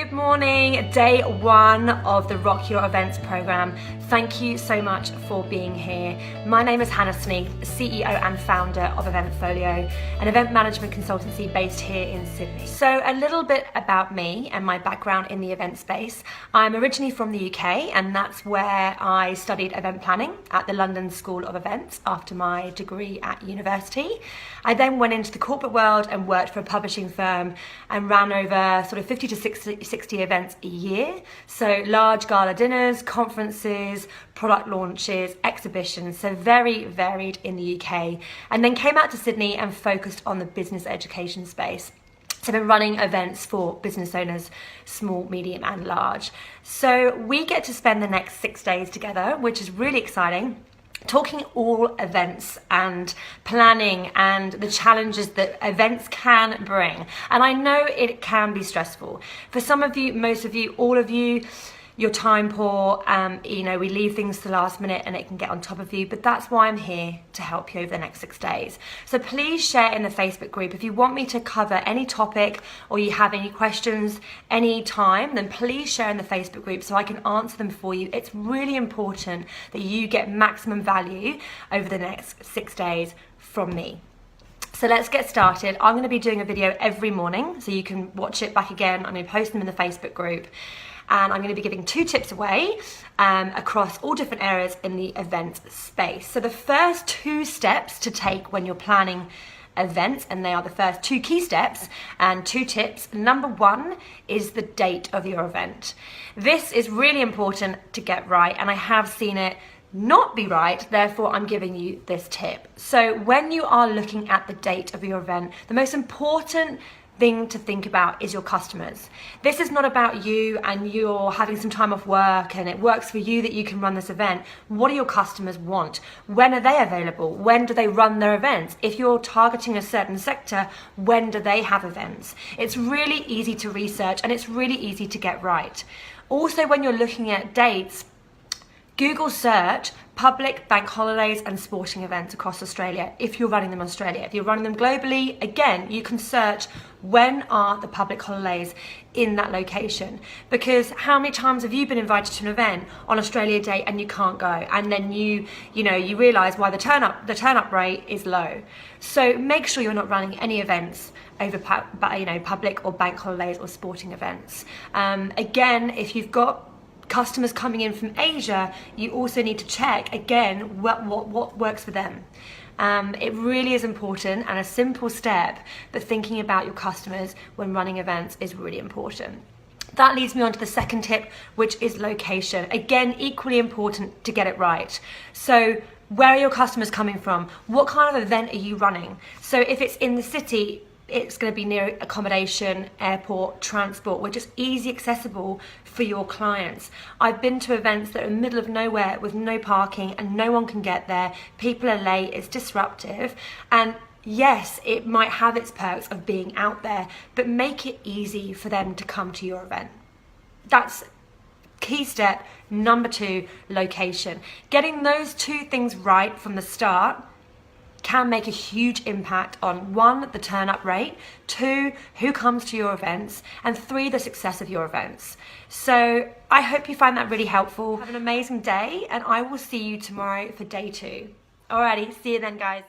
Good morning, day one of the Rock Your Events program. Thank you so much for being here. My name is Sneath, CEO and founder of Eventfolio, an event management consultancy based here in Sydney. So a little bit about me and my background in the event space. I'm originally from the UK, and that's where I studied event planning at the London School of Events after my degree at university. I then went into the corporate world and worked for a publishing firm and ran over sort of 50 to 60 events a year. So large gala dinners, conferences, product launches, exhibitions, so very varied in the UK. And then came out to Sydney and focused on the business education space. So I've been running events for business owners, small, medium and large. So we get to spend the next 6 days together, which is really exciting, talking all events and planning and the challenges that events can bring. And I know it can be stressful. For some of you, most of you, all of you, you're time poor, we leave things to the last minute and it can get on top of you, but that's why I'm here to help you over the next 6 days. So please share in the Facebook group. If you want me to cover any topic or you have any questions any time, then please share in the Facebook group so I can answer them for you. It's really important that you get maximum value over the next 6 days from me. So let's get started. I'm going to be doing a video every morning, so you can watch it back again. I'm going to post them in the Facebook group. And I'm going to be giving 2 tips away across all different areas in the event space. So the first 2 steps to take when you're planning events, and they are the first 2 key steps and 2 tips. Number 1 is the date of your event. This is really important to get right, and I have seen it not be right, therefore I'm giving you this tip. So when you are looking at the date of your event, the most important thing to think about is your customers. This is not about you and you're having some time off work and it works for you that you can run this event. What do your customers want? When are they available? When do they run their events? If you're targeting a certain sector, when do they have events? It's really easy to research and it's really easy to get right. Also, when you're looking at dates, Google search public bank holidays and sporting events across Australia if you're running them in Australia. If you're running them globally, again, you can search when are the public holidays in that location. Because how many times have you been invited to an event on Australia Day and you can't go? And then you realise why the turn up rate is low. So make sure you're not running any events over public or bank holidays or sporting events. Again, if you've got customers coming in from Asia, you also need to check again what works for them. It really is important and a simple step, but thinking about your customers when running events is really important. That leads me on to the second tip, which is location. Again, equally important to get it right. So where are your customers coming from? What kind of event are you running? So if it's in the city, it's going to be near accommodation, airport, transport, which is easy accessible for your clients. I've been to events that are in the middle of nowhere with no parking and no one can get there. People are late, it's disruptive. And yes, it might have its perks of being out there, but make it easy for them to come to your event. That's key step number 2, location. Getting those 2 things right from the start can make a huge impact on 1, the turn up rate, 2, who comes to your events, and 3, the success of your events. So I hope you find that really helpful. Have an amazing day, and I will see you tomorrow for day 2. Alrighty, see you then, guys.